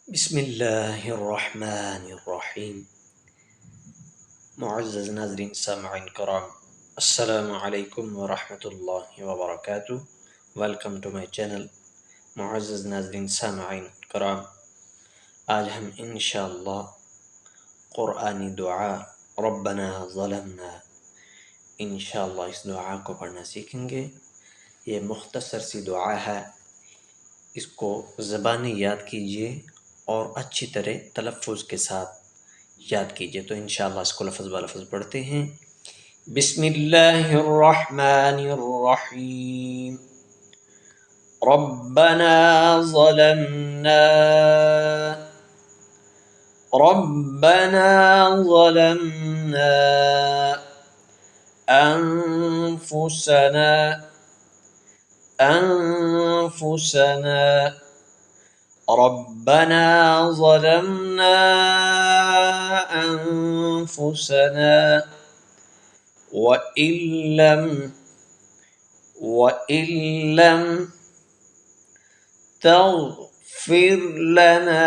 बिस्मिल्लाहिर्रहमानिर्रहीम। मुअज़्ज़ज़ नाज़रीन सामईन कराम, अस्सलामु अलैकुम व रहमतुल्लाहि व बरकातुहू। Welcome to my channel. मुअज़्ज़ज़ नाज़रीन सामईन कराम, आज हम इंशाअल्लाह क़ुरआनी दुआ रब्बना ज़लमना, इंशाअल्लाह इस दुआ को पढ़ना सीखेंगे। ये मुख्तसर सी दुआ है, इसको ज़बानी याद कीजिए और अच्छी तरह तलफ़्फ़ुज़ के साथ याद कीजिए। तो इंशाअल्लाह इसको लफ्ज़ ब लफ्ज़ पढ़ते हैं। बिस्मिल्लाहिर्रहमानिर्रहीम। रब्बना ज़लमना, रब्बना ज़लमना अनफुसना, अनफुसना, रब्बना ज़लमना अनफुसना वइल्लम तग़फ़िर लना,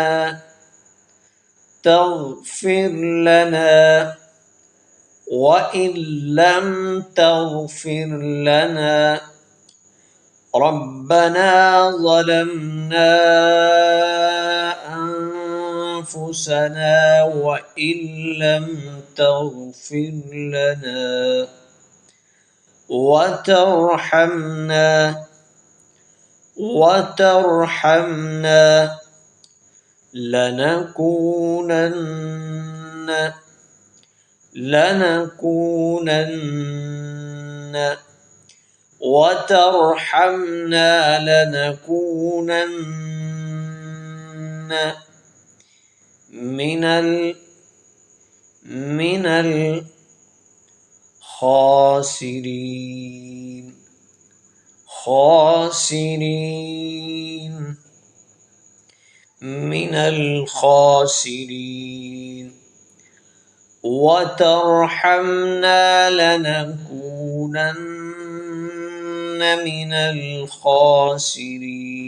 तग़फ़िर लना वइल्लम तग़फ़िर लना, रब्बना ज़लमना अनफुसना वइल्लम तग़फ़िर लना वतरहमना, वतरहमना लनकूनन्न, लनकूनन्न, वतरहमना लनकूनन्न मिनल खासिरीन, खासिरीन, मिनल खासिरीन, वतरहमना लनकूनन्न मिनल खासिरीन।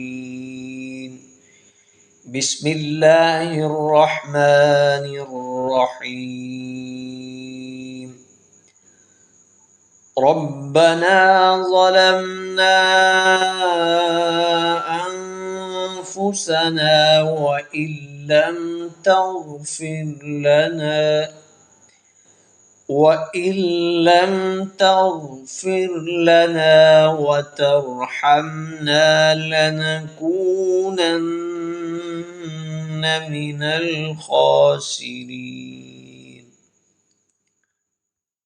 बिस्मिल्लाहिर्रहमानिर्रहीम। रब्बना ज़लमना अनफुसना वइल्लम तग़फ़िर लना, वइल्लम तग़फ़िर लना वतरहमना लनकूनन्न मिनल खासिरीन।